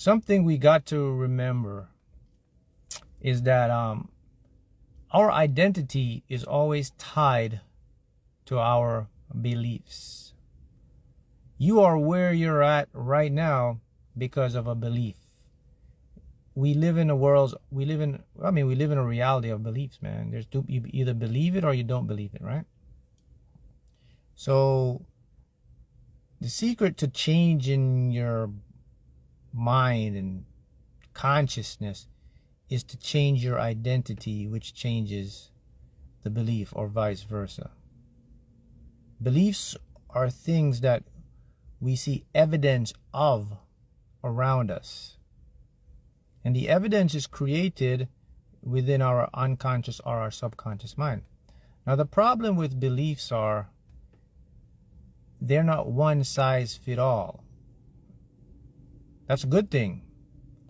something we got to remember is that our identity is always tied to our beliefs. You are where you're at right now because of a belief. We live in a reality of beliefs, man. You either believe it or you don't believe it, right? So the secret to changing your mind and consciousness is to change your identity, which changes the belief, or vice versa. Beliefs are things that we see evidence of around us. And the evidence is created within our unconscious or our subconscious mind. Now, the problem with beliefs are they're not one size fit all. That's a good thing.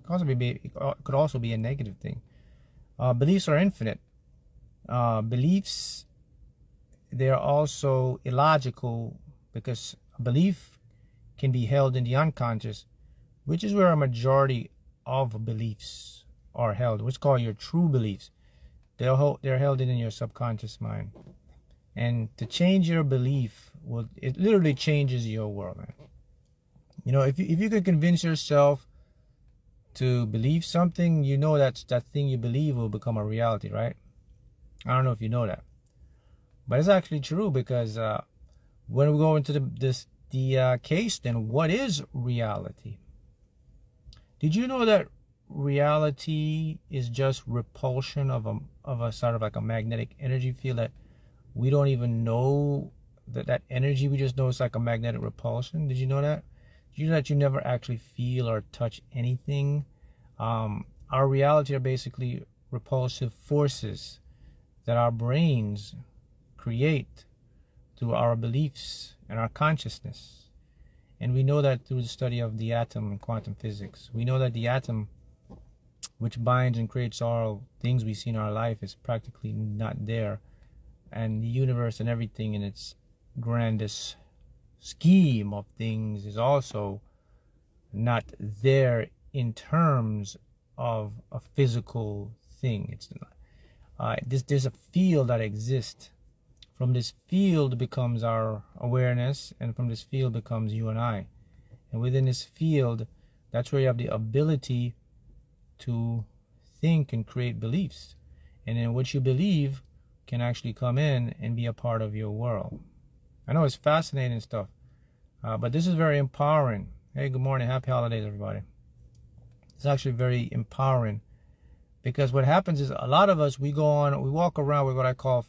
It could also be a negative thing. Beliefs are infinite. Beliefs, they're also illogical because a belief can be held in the unconscious, which is where a majority of beliefs are held, what's called your true beliefs. They're held in your subconscious mind. And to change your belief, it literally changes your world, man. You know, if you could convince yourself to believe something, you know that thing you believe will become a reality, right? I don't know if you know that, but it's actually true, because when we go into the case, then what is reality? Did you know that reality is just repulsion of a sort of like a magnetic energy field that we don't even know that energy? We just know it's like a magnetic repulsion. Did you know that? Did you know that you never actually feel or touch anything? Our reality are basically repulsive forces that our brains create through our beliefs and our consciousness. And we know that through the study of the atom and quantum physics. We know that the atom, which binds and creates all things we see in our life, is practically not there. And the universe and everything in its grandest scheme of things is also not there in terms of a physical thing. There's a field that exists. From this field becomes our awareness, and from this field becomes you and I. And within this field, that's where you have the ability to think and create beliefs. And then what you believe can actually come in and be a part of your world. I know it's fascinating stuff, but this is very empowering. Hey, good morning. Happy holidays, everybody. It's actually very empowering, because what happens is a lot of us, we walk around with what I call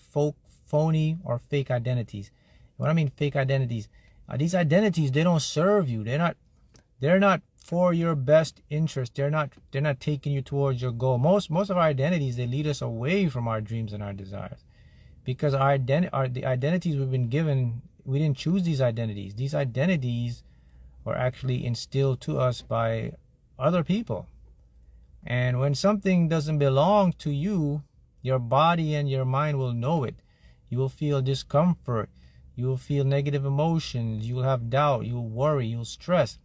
phony or fake identities. What I mean fake identities, these identities, they don't serve you. They're not for your best interest. They're not taking you towards your goal. Most of our identities, they lead us away from our dreams and our desires, because the identities we've been given, we didn't choose these identities. These identities were actually instilled to us by other people. And when something doesn't belong to you, your body and your mind will know it. You will feel discomfort. You will feel negative emotions. You will have doubt. You will worry. You will stress,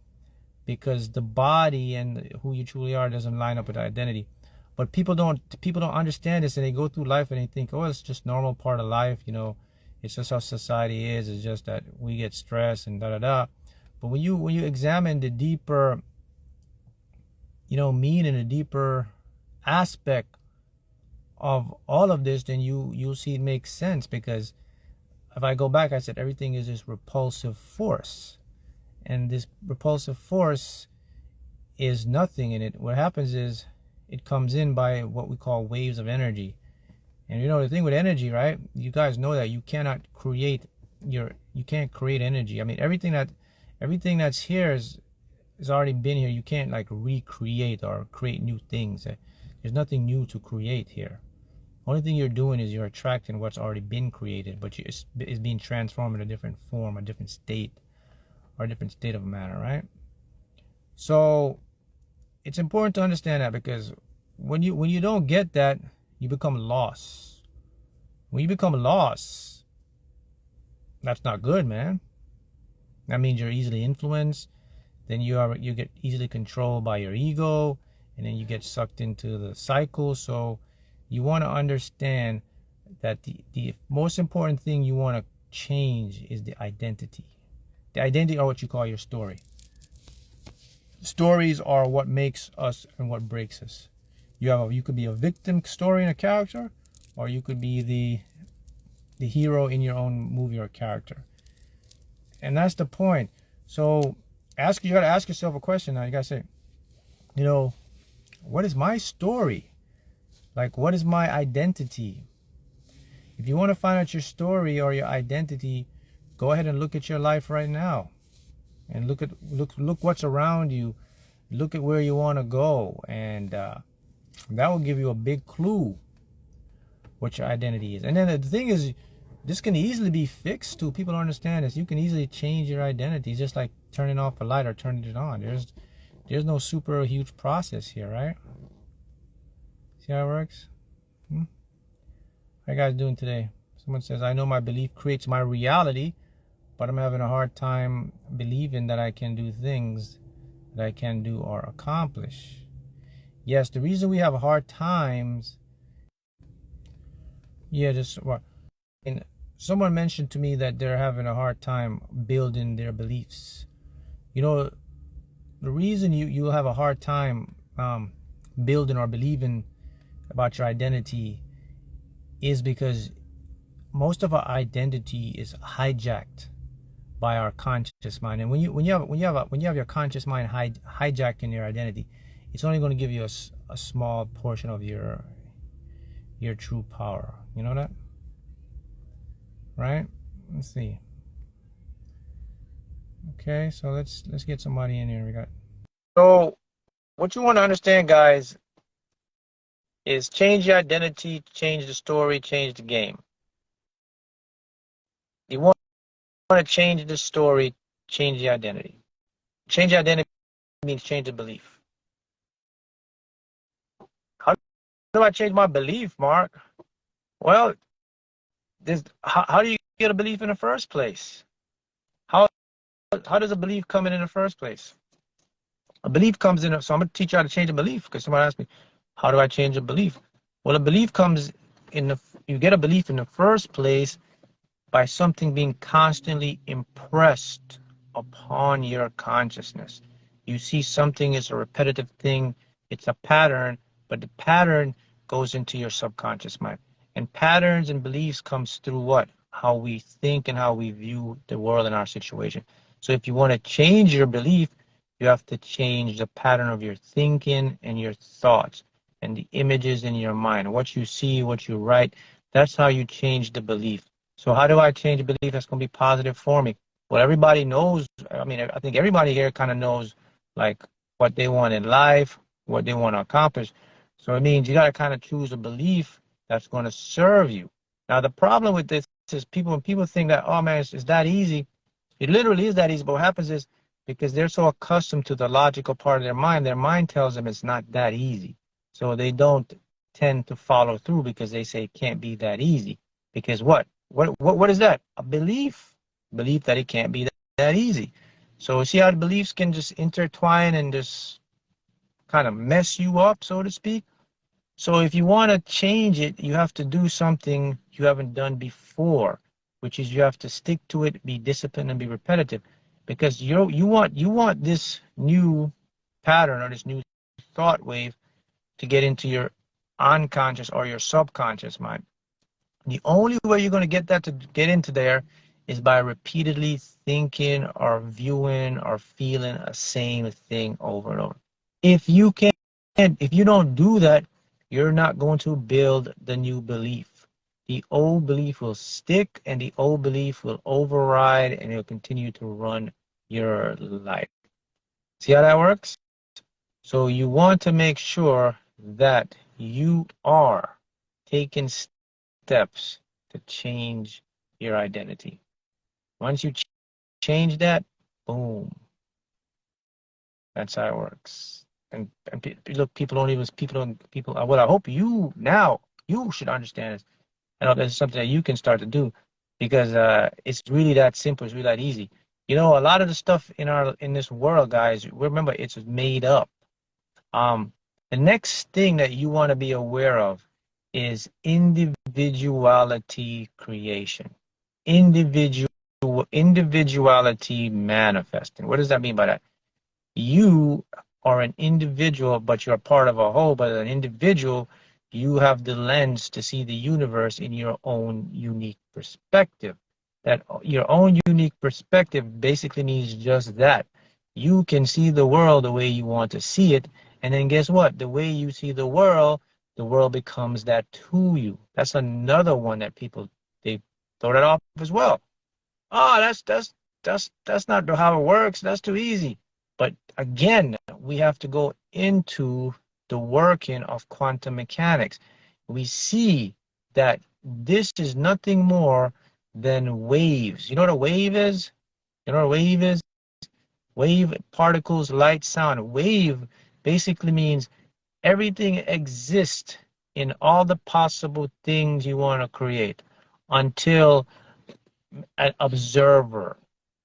because the body and who you truly are doesn't line up with identity. But people don't understand this, and they go through life and they think, oh, it's just normal part of life. You know, it's just how society is. It's just that we get stressed and da da da. But when you examine the deeper, meaning and the deeper aspect of all of this, then you'll see it makes sense. Because if I go back, I said everything is this repulsive force, and this repulsive force is nothing in it. What happens is it comes in by what we call waves of energy. And the thing with energy, right? You guys know that you can't create energy. I mean, everything that's here is already been here. You can't like recreate or create new things. There's nothing new to create here. Only thing you're doing is you're attracting what's already been created, but it's being transformed in a different form, a different state, or a different state of matter, right? So it's important to understand that, because when you don't get that, you become lost. When you become lost, that's not good, man. That means you're easily influenced. then you get easily controlled by your ego, and then you get sucked into the cycle. So you want to understand that the most important thing you want to change is the identity. The identity are what you call your story. Stories are what makes us and what breaks us. You could be a victim story in a character, or you could be the hero in your own movie or character. And that's the point. So you got to ask yourself a question now. You got to say, what is my story? Like, what is my identity? If you want to find out your story or your identity, go ahead and look at your life right now, and look what's around you. Look at where you want to go, and that will give you a big clue what your identity is. And then the thing is, this can easily be fixed too. People don't understand this. You can easily change your identity, just like turning off a light or turning it on. There's no super huge process here, right? See how it works? How you guys doing today? Someone says, I know my belief creates my reality, but I'm having a hard time believing that I can do things that I can do or accomplish. Yes, the reason we have hard times, and someone mentioned to me that they're having a hard time building their beliefs. The reason you have a hard time building or believing about your identity is because most of our identity is hijacked by our conscious mind. And when you have your conscious mind hijacking your identity, it's only going to give you a small portion of your true power. You know that? Right? Let's see. Okay, so let's get somebody in here. So what you want to understand, guys, is change your identity, change the story, change the game. You want to change the story, change the identity. Change the identity means change the belief. How do I change my belief, Mark? Well, how do you get a belief in the first place? How does a belief come in the first place? A belief comes in, so I'm going to teach you how to change a belief, because somebody asked me, how do I change a belief? Well, a belief comes you get a belief in the first place by something being constantly impressed upon your consciousness. You see something is a repetitive thing, it's a pattern, but the pattern goes into your subconscious mind. And patterns and beliefs comes through what? How we think and how we view the world and our situation. So if you want to change your belief, you have to change the pattern of your thinking and your thoughts and the images in your mind. What you see, what you write, that's how you change the belief. So how do I change a belief that's going to be positive for me? Well, everybody knows. I mean, I think everybody here kind of knows, like, what they want in life, what they want to accomplish. So it means you got to kind of choose a belief that's going to serve you. Now, the problem with this is when people think that, oh, man, it's that easy. It literally is that easy. But what happens is, because they're so accustomed to the logical part of their mind tells them it's not that easy. So they don't tend to follow through because they say it can't be that easy. Because what is that? A belief that it can't be that easy. So see how the beliefs can just intertwine and just kind of mess you up, so to speak. So if you want to change it, you have to do something you haven't done before, which is you have to stick to it, be disciplined, and be repetitive, because you want this new pattern or this new thought wave to get into your unconscious or your subconscious mind. The only way you're going to get that to get into there is by repeatedly thinking or viewing or feeling a same thing over and over. If you don't do that, you're not going to build the new belief. The old belief will stick, and the old belief will override, and it'll continue to run your life. See how that works? So you want to make sure that you are taking steps to change your identity. Once you change that, boom. That's how it works. And look, what I hope you should understand is, I know this is something that you can start to do, because it's really that simple. It's really that easy. You know, a lot of the stuff in this world, guys, remember it's made up. Um, the next thing that you want to be aware of is individuality creation. Individual individuality manifesting. What does that mean by that? You are an individual, but you're part of a whole. But an individual, you have the lens to see the universe in your own unique perspective. That your own unique perspective basically means just that. You can see the world the way you want to see it. And then guess what? The way you see the world becomes that to you. That's another one that people, they throw that off as well. Oh, that's not how it works. That's too easy. But again, we have to go into the working of quantum mechanics. We see that this is nothing more than waves. You know what a wave is? You know what a wave is? Wave, particles, light, sound. Wave basically means everything exists in all the possible things you want to create until an observer,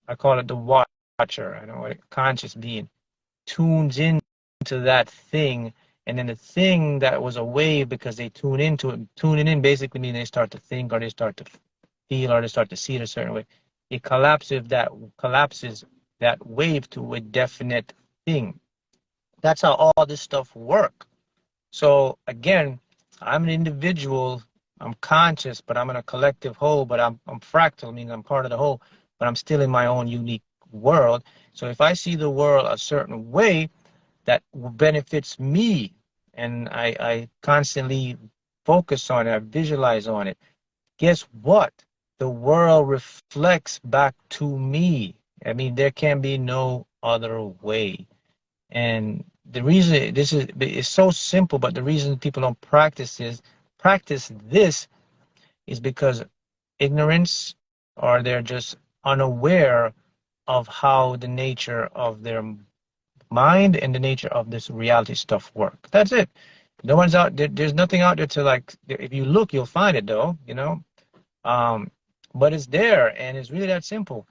I call it the watcher, I know, a conscious being, tunes into that thing. And then the thing that was a wave, because they tune into it, tuning in basically means they start to think or they start to feel or they start to see it a certain way. It collapses that wave to a definite thing. That's how all this stuff works. So again, I'm an individual, I'm conscious, but I'm in a collective whole, but I'm fractal, meaning I'm part of the whole, but I'm still in my own unique world. So if I see the world a certain way that benefits me, and I constantly focus on it, I visualize on it, guess what? The world reflects back to me. I mean, there can be no other way. And the reason this is, it's so simple, but the reason people don't practice this is because ignorance, or they're just unaware of how the nature of their mind and the nature of this reality stuff work. That's it. No one's out there. There's nothing out there to, like, if you look, you'll find it though, you know. Um, but it's there, and it's really that simple.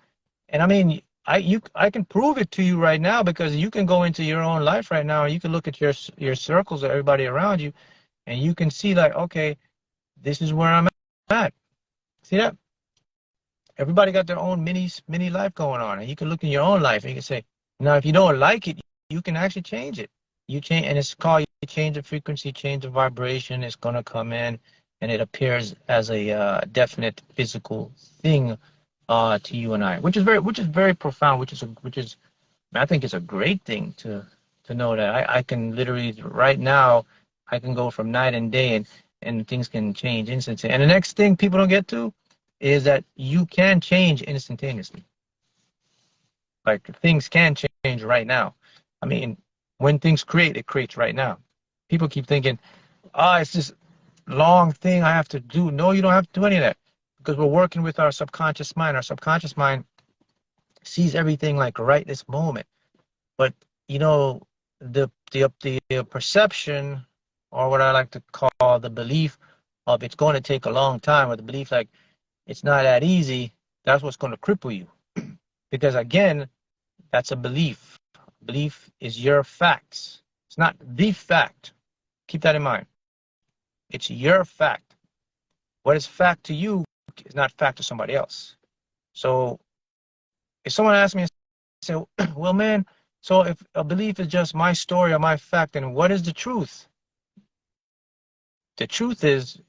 And I mean, I can prove it to you right now, because you can go into your own life right now and you can look at your circles or everybody around you, and you can see, like, okay, this is where I'm at. See that? Everybody got their own mini life going on, and you can look in your own life and you can say, now if you don't like it, you can actually change it. You change, and it's called, you change the frequency, change the vibration. It's gonna come in, and it appears as a definite physical thing to you and I, which is very profound, which is I think it's a great thing to know that I can literally right now, I can go from night and day, and things can change instantly. And the next thing people don't get to is that you can change instantaneously. Like, things can change right now. I mean, when things create, it creates right now. People keep thinking, oh, it's this long thing I have to do. No, you don't have to do any of that, because we're working with our subconscious mind. Our subconscious mind sees everything like right this moment. But you know, the perception, or what I like to call the belief of it's going to take a long time, or the belief like it's not that easy, that's what's going to cripple you. Because again, that's a belief. Belief is your facts. It's not the fact. Keep that in mind. It's your fact. What is fact to you is not fact to somebody else. So if someone asks me, say, well, man, so if a belief is just my story or my fact, then what is the truth? The truth is,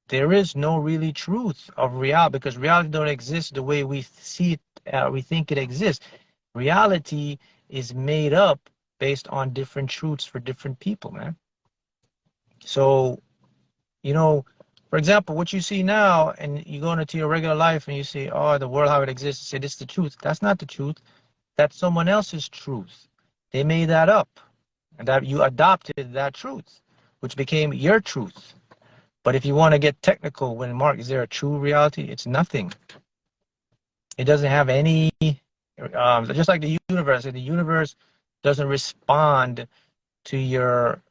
there is no really truth of reality, because reality don't exist the way we see it, we think it exists. Reality is made up based on different truths for different people, man. So, you know, for example, what you see now, and you go into your regular life and you say, oh, the world, how it exists, you say, this is the truth. That's not the truth. That's someone else's truth. They made that up, and that you adopted that truth, which became your truth. But if you want to get technical, when Mark, is there a true reality? It's nothing. It doesn't have any, just like the universe. The universe doesn't respond to your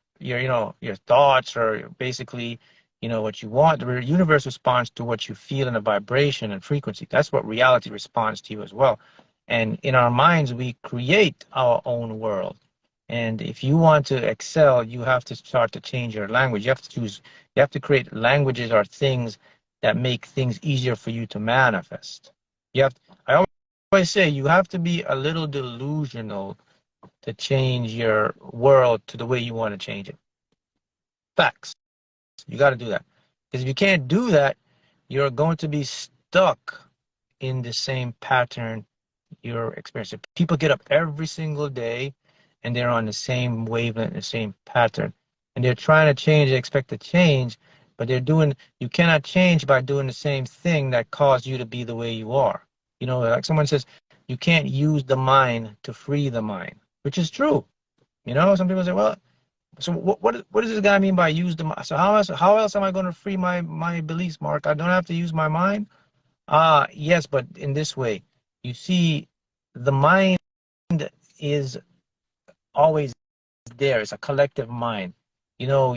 thoughts, or basically, what you want. The universe responds to what you feel in a vibration and frequency. That's what reality responds to you as well. And in our minds, we create our own world. And if you want to excel, you have to start to change your language. You have to create languages or things that make things easier for you to manifest. I always say you have to be a little delusional to change your world to the way you want to change it. Facts. You got to do that. Because if you can't do that, you're going to be stuck in the same pattern you're experiencing. People get up every single day and they're on the same wavelength, the same pattern. And they're trying to change, they expect to change, but you cannot change by doing the same thing that caused you to be the way you are. Like someone says, you can't use the mind to free the mind, which is true. Some people say, well, so what does this guy mean by use the mind? So how else am I going to free my beliefs, Mark? I don't have to use my mind? Yes, but in this way, you see, the mind is always there. It's a collective mind. We know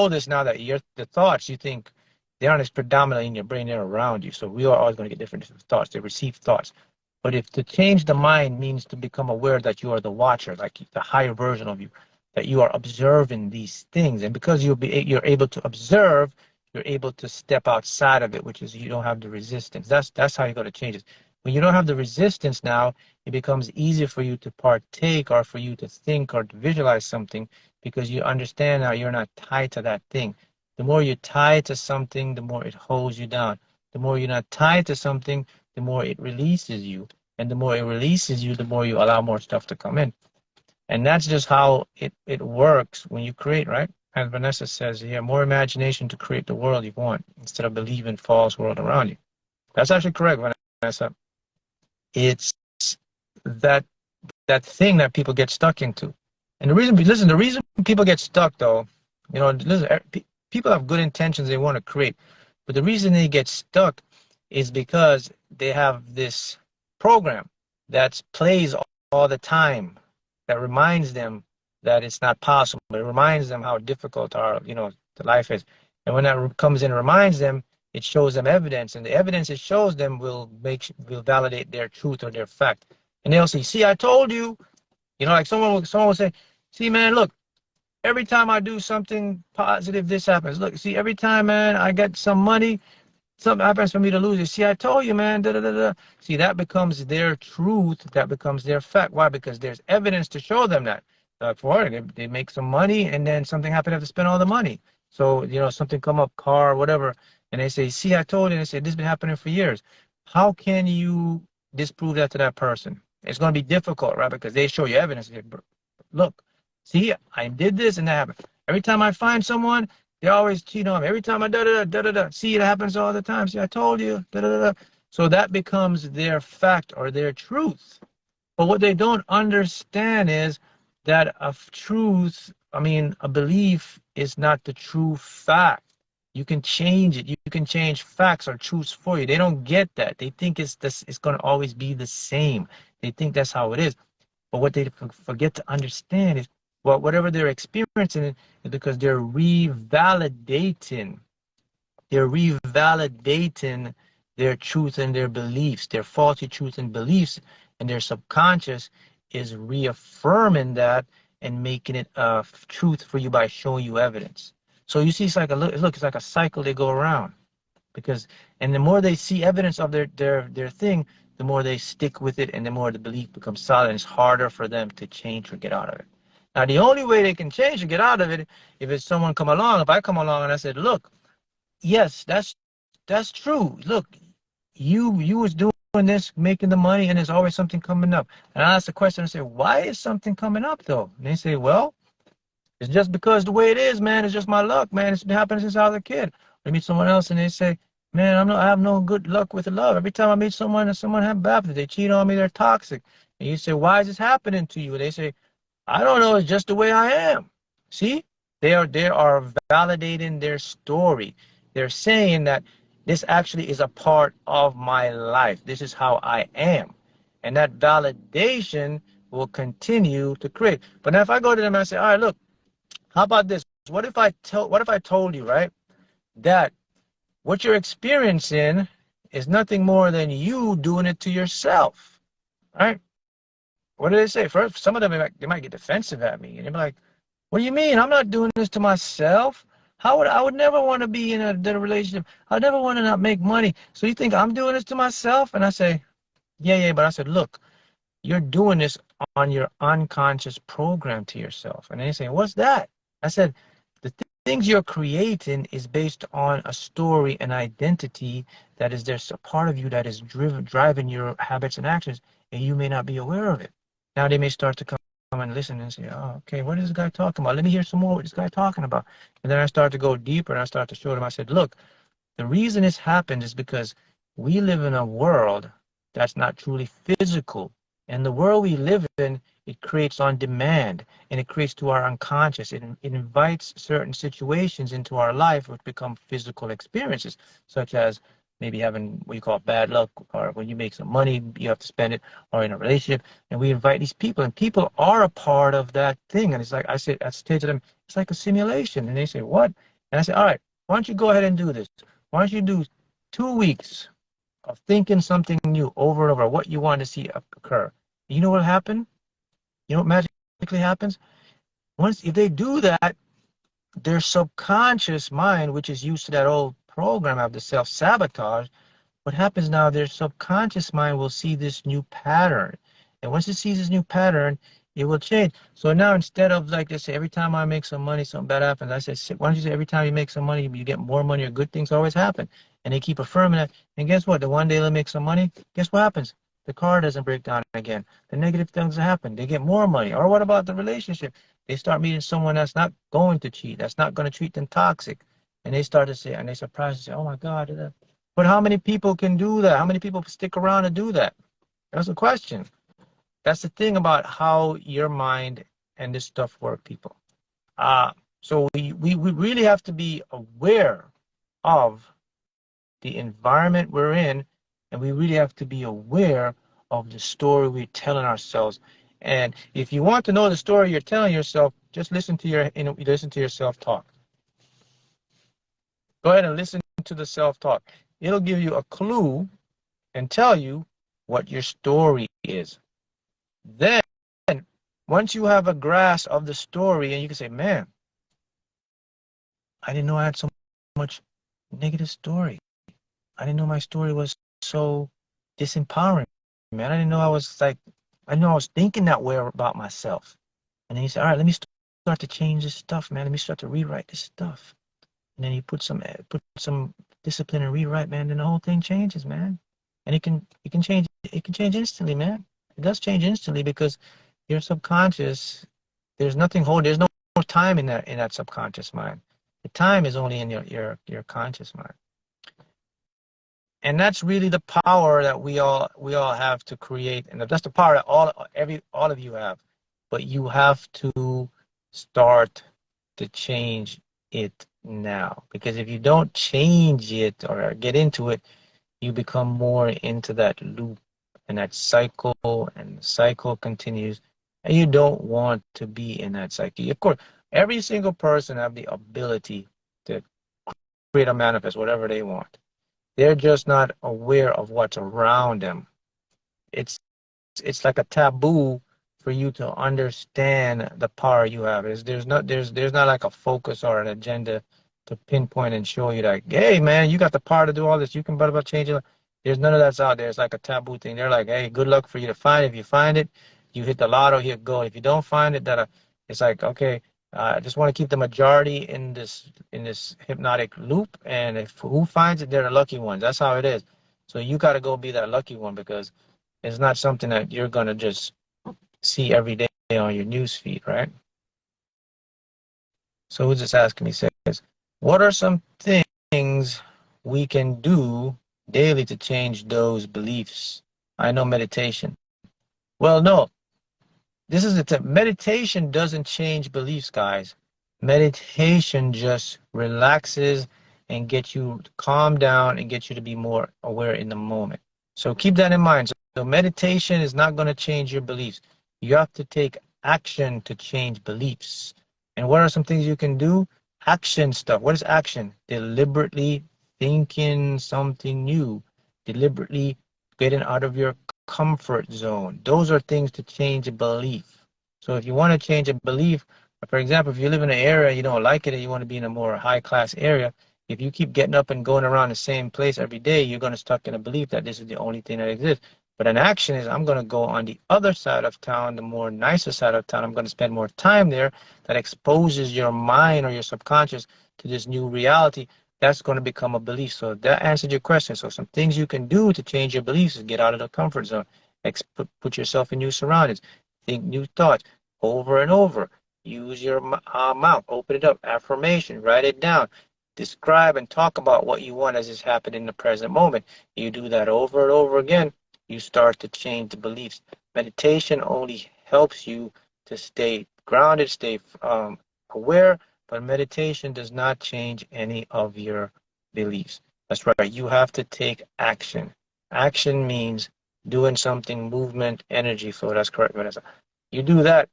this now that the thoughts you think they aren't as predominant in your brain, they're around you. So we are always going to get different thoughts. They receive thoughts. But if to change the mind means to become aware that you are the watcher, like the higher version of you, that you are observing these things, and because you're able to observe, you're able to step outside of it, which is you don't have the resistance. That's how you got to change it. When you don't have the resistance now, it becomes easier for you to partake or for you to think or to visualize something because you understand now you're not tied to that thing. The more you're tied to something, the more it holds you down. The more you're not tied to something, the more it releases you. And the more it releases you, the more you allow more stuff to come in. And that's just how it works when you create, right? As Vanessa says, you have more imagination to create the world you want instead of believing false world around you. That's actually correct, Vanessa. It's that thing that people get stuck into. And the reason people get stuck though, listen, people have good intentions they want to create, but the reason they get stuck is because they have this program that plays all the time that reminds them that it's not possible. It reminds them how difficult the life is. And when that comes in and reminds them, it shows them evidence, and the evidence it shows them will validate their truth or their fact. And they'll say, see, I told you, like someone will say, see, man, look, every time I do something positive, this happens. Look, see, every time, man, I get some money, something happens for me to lose it. See, I told you, man, da, da, da, da. See, that becomes their truth. That becomes their fact. Why? Because there's evidence to show them that. They make some money, and then something happened, they have to spend all the money. So, something come up, car, whatever, and they say, see, I told you. And they say, this has been happening for years. How can you disprove that to that person? It's going to be difficult, right? Because they show you evidence. Look, see, I did this and that happened. Every time I find someone, they always cheat on me. Every time I da-da-da. See, it happens all the time. See, I told you, da-da-da. So that becomes their fact or their truth. But what they don't understand is that a belief is not the true fact. You can change it. You can change facts or truths for you. They don't get that. They think it's going to always be the same. They think that's how it is. But what they forget to understand is whatever they're experiencing is because they're revalidating. They're revalidating their truth and their beliefs, their faulty truth and beliefs, and their subconscious is reaffirming that and making it a truth for you by showing you evidence. So you see, it's like a cycle they go around, and the more they see evidence of their thing, the more they stick with it, and the more the belief becomes solid, and it's harder for them to change or get out of it. Now, the only way they can change or get out of it, if I come along and I said, look, yes, that's true. Look, you was doing this, making the money, and there's always something coming up. And I ask the question and say, why is something coming up though? And they say, well, it's just because the way it is, man. It's just my luck, man. It's been happening since I was a kid. I meet someone else and they say, man, I have no good luck with love. Every time I meet someone and someone have bad, they cheat on me, they're toxic. And you say, why is this happening to you? And they say, I don't know. It's just the way I am. See, they are validating their story. They're saying that this actually is a part of my life. This is how I am. And that validation will continue to create. But now if I go to them and I say, all right, look, how about this? What if I told you, right, that what you're experiencing is nothing more than you doing it to yourself? right? What do they say? First, some of them they might get defensive at me, and they're like, "What do you mean? I'm not doing this to myself. How would I would never want to be in a relationship. I never want to not make money. So you think I'm doing this to myself?" And I say, "Yeah, yeah." But I said, "Look, you're doing this on your unconscious program to yourself." And they say, "What's that?" I said, "The things you're creating is based on a story, an identity that is there's a part of you that is driving your habits and actions, and you may not be aware of it. Now they may start to come and listen and say, oh, okay, what is this guy talking about? Let me hear some more what this guy talking about." And then I start to go deeper and I start to show them. I said, look, the reason this happened is because we live in a world that's not truly physical. And the world we live in, it creates on demand and it creates to our unconscious. It invites certain situations into our life which become physical experiences, such as maybe having what you call bad luck, or when you make some money, you have to spend it, or in a relationship. And we invite these people, and people are a part of that thing. And it's like I say to them, it's like a simulation. And they say, what? And I say, all right, why don't you go ahead and do this? Why don't you do 2 weeks of thinking something new over and over, what you want to see occur? You know what happened? You know what magically happens? Once if they do that, their subconscious mind, which is used to that old program of the self-sabotage, what happens now, their subconscious mind will see this new pattern. And once it sees this new pattern, it will change. So now instead of like they say, every time I make some money, something bad happens. I say, why don't you say every time you make some money, you get more money or good things always happen. And they keep affirming that. And guess what? The one day they make some money, guess what happens? The car doesn't break down again. The negative things happen. They get more money. Or what about the relationship? They start meeting someone that's not going to cheat, that's not going to treat them toxic. And they start to say, and they surprise and say, oh my God, but how many people can do that? How many people stick around to do that? That's the question. That's the thing about how your mind and this stuff work, people. So we really have to be aware of the environment we're in, and we really have to be aware of the story we're telling ourselves. And if you want to know the story you're telling yourself, just listen to your self-talk. Go ahead and listen to the self-talk. It'll give you a clue and tell you what your story is. Then, once you have a grasp of the story, and you can say, man, I didn't know I had so much negative story. I didn't know my story was so disempowering, man. I didn't know I was thinking that way about myself. And then you say, all right, let me start to change this stuff, man. Let me start to rewrite this stuff. And then you put some discipline and rewrite, man. Then the whole thing changes, man. And it can change instantly, man. It does change instantly because your subconscious, there's no time in that subconscious mind. The time is only in your conscious mind. And that's really the power that we all have to create, and that's the power that all of you have. But you have to start to change it now, because if you don't change it or get into it, you become more into that loop and that cycle, and the cycle continues, and you don't want to be in that cycle. Of course, every single person have the ability to create or manifest whatever they want. They're just not aware of what's around them. It's like a taboo for you to understand the power you have. There's not like a focus or an agenda to pinpoint and show you that, hey man, you got the power to do all this. You can blah change it. There's none of that's out there. It's like a taboo thing. They're like, hey, good luck for you to find it. If you find it, you hit the lotto, here go. If you don't find it, it's like, okay, I just want to keep the majority in this hypnotic loop, and if who finds it, they're the lucky ones. That's how it is. So you got to go be that lucky one, because it's not something that you're gonna just see every day on your news feed, right? So who's just asking me, says, what are some things we can do daily to change those beliefs? I know meditation. Well, no, this is the tip. Meditation doesn't change beliefs, guys. Meditation just relaxes and gets you to calm down and gets you to be more aware in the moment. So keep that in mind. So meditation is not going to change your beliefs. You have to take action to change beliefs. And what are some things you can do? Action stuff. What is action? Deliberately thinking something new. Deliberately getting out of your comfort zone. Those are things to change a belief. So if you want to change a belief, for example, if you live in an area you don't like it and you want to be in a more high class area, if you keep getting up and going around the same place every day, you're going to stuck in a belief that this is the only thing that exists. But an action is, I'm going to go on the other side of town, the more nicer side of town. I'm going to spend more time there. That exposes your mind or your subconscious to this new reality. That's going to become a belief. So that answered your question. So some things you can do to change your beliefs is get out of the comfort zone, put yourself in new surroundings, think new thoughts over and over. Use your mouth, open it up, affirmation, write it down, describe and talk about what you want as is happening in the present moment. You do that over and over again, you start to change the beliefs. Meditation only helps you to stay grounded, stay aware, but meditation does not change any of your beliefs. That's right. You have to take action. Action means doing something, movement, energy flow. That's correct, Vanessa. You do that,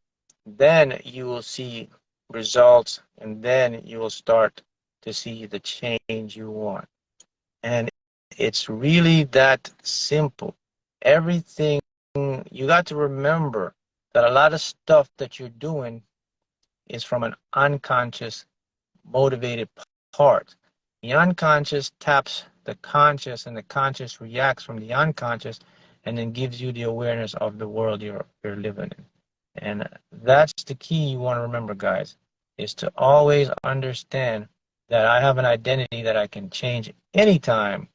then you will see results, and then you will start to see the change you want. And it's really that simple. Everything, you got to remember that a lot of stuff that you're doing is from an unconscious, motivated part. The unconscious taps the conscious, and the conscious reacts from the unconscious and then gives you the awareness of the world you're living in. And that's the key you want to remember, guys, is to always understand that I have an identity that I can change anytime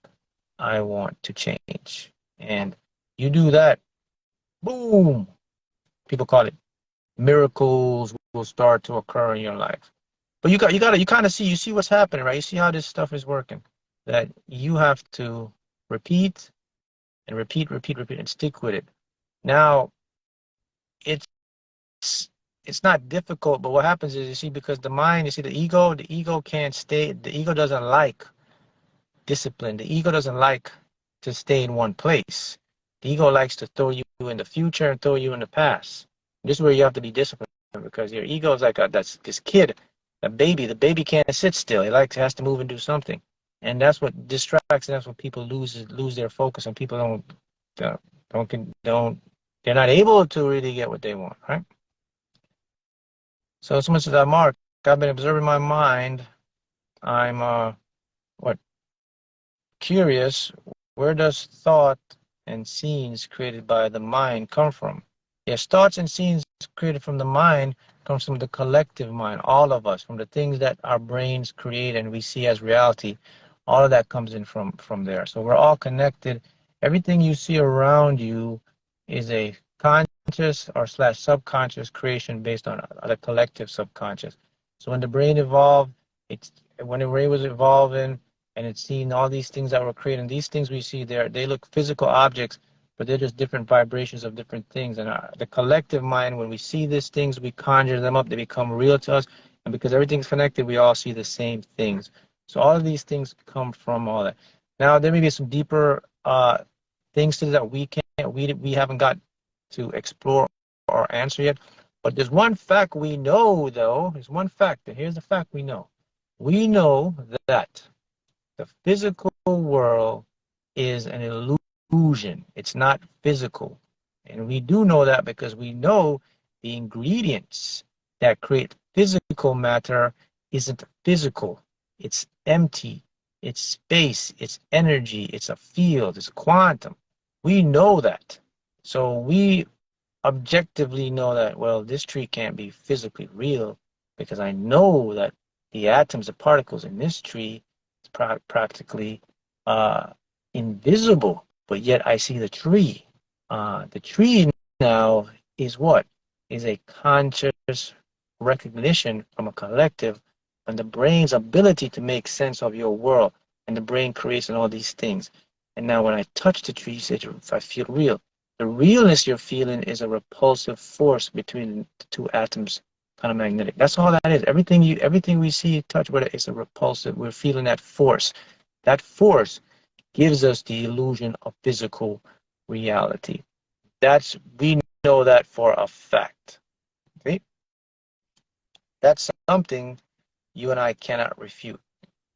I want to change. And you do that, boom, people call it miracles will start to occur in your life. But you kind of see, you see what's happening, right? You see how this stuff is working. That you have to repeat and repeat and stick with it. Now, it's it's not difficult, but what happens is, you see, because the mind, you see, the ego can't stay, the ego doesn't like discipline. The ego doesn't like to stay in one place. The ego likes to throw you in the future and throw you in the past. This is where you have to be disciplined, because your ego is like that's this kid, a baby. The baby can't sit still. It has to move and do something, and that's what distracts. And that's what people lose their focus, and people don't they're not able to really get what they want, right? So much as that, Mark, I've been observing my mind. I'm what curious, where does thought and scenes created by the mind come from? Yes, thoughts and scenes created from the mind comes from the collective mind, all of us, from the things that our brains create and we see as reality. All of that comes in from there. So we're all connected. Everything you see around you is a conscious or slash subconscious creation based on the collective subconscious. So when the brain evolved, when the brain was evolving, and it's seeing all these things that were created. These things we see there, they look physical objects, but they're just different vibrations of different things. And the collective mind, when we see these things, we conjure them up, they become real to us. And because everything's connected, we all see the same things. So all of these things come from all that. Now, there may be some deeper things to that we haven't got to explore or answer yet. But there's one fact we know, though. There's one fact, and here's the fact we know. We know that the physical world is an illusion. It's not physical. And we do know that because we know the ingredients that create physical matter isn't physical. It's empty. It's space. It's energy. It's a field. It's quantum. We know that. So we objectively know that, well, this tree can't be physically real because I know that the atoms, the particles in this tree is practically invisible, but yet I see the tree. The tree now is what? Is a conscious recognition from a collective and the brain's ability to make sense of your world. And the brain creates all these things. And now when I touch the tree, you say, I feel real. The realness you're feeling is a repulsive force between the two atoms, kind of magnetic. That's all that is. Everything we see, touch, whether it's a repulsive, we're feeling that force. That force gives us the illusion of physical reality. We know that for a fact. Okay? That's something you and I cannot refute.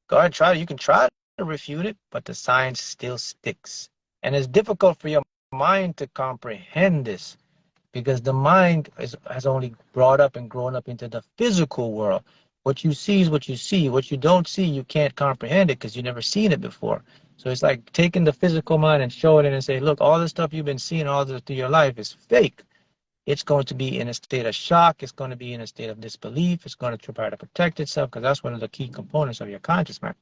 Go ahead, you can try to refute it, but the science still sticks. And it's difficult for your mind to comprehend this, because the mind has only brought up and grown up into the physical world. What you see is what you see. What you don't see, you can't comprehend it because you've never seen it before. So it's like taking the physical mind and showing it and say, look, all the stuff you've been seeing all through your life is fake. It's going to be in a state of shock. It's going to be in a state of disbelief. It's going to try to protect itself, because that's one of the key components of your conscious mind.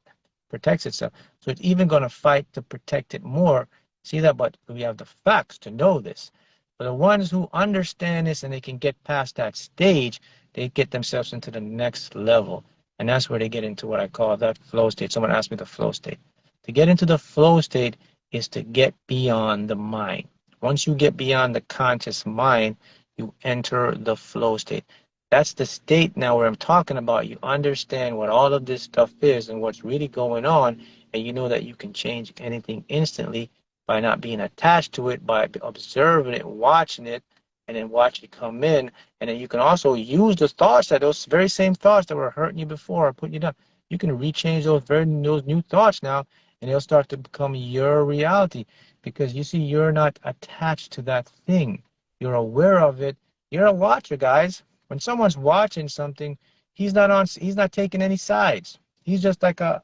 Protects itself. So it's even going to fight to protect it more. See that? But we have the facts to know this. For the ones who understand this and they can get past that stage, they get themselves into the next level. And that's where they get into what I call that flow state. Someone asked me the flow state. To get into the flow state is to get beyond the mind. Once you get beyond the conscious mind, you enter the flow state. That's the state now where I'm talking about. You understand what all of this stuff is and what's really going on, and you know that you can change anything instantly by not being attached to it, by observing it, watching it, and then watch it come in. And then you can also use the thoughts, that those very same thoughts that were hurting you before or putting you down. You can rechange those new thoughts now, and they'll start to become your reality, because you see, you're not attached to that thing. You're aware of it. You're a watcher, guys. When someone's watching something, he's not taking any sides. He's just like an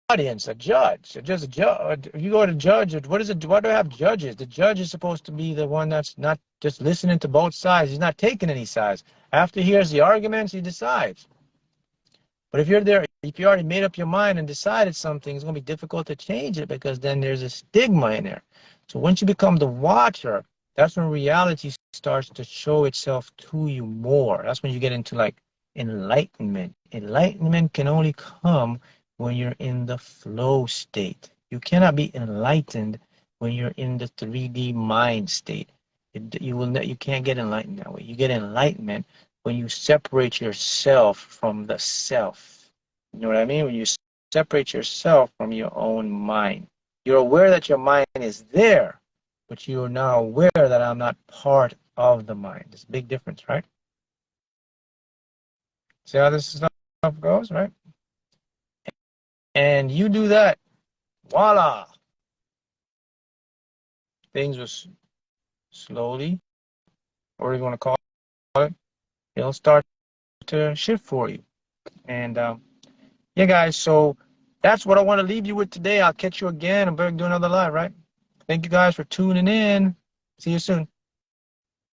audience, a judge. Just a judge. If you go to judge, what is it? Why do I have judges? The judge is supposed to be the one that's not just listening to both sides. He's not taking any sides. After he hears the arguments, he decides. But if you're there, if you already made up your mind and decided something, it's going to be difficult to change it, because then there's a stigma in there. So once you become the watcher, that's when reality starts to show itself to you more. That's when you get into like enlightenment. Enlightenment can only come when you're in the flow state. You cannot be enlightened when you're in the 3D mind state. You can't get enlightened that way. You get enlightenment when you separate yourself from the self. You know what I mean? When you separate yourself from your own mind. You're aware that your mind is there, but you are now aware that I'm not part of the mind. It's a big difference, right? See how this stuff goes, right? And you do that, voila. Things will slowly, or you want to call it, it'll start to shift for you. And yeah, guys, so that's what I want to leave you with today. I'll catch you again. I'm going to do another live, right? Thank you guys for tuning in. See you soon.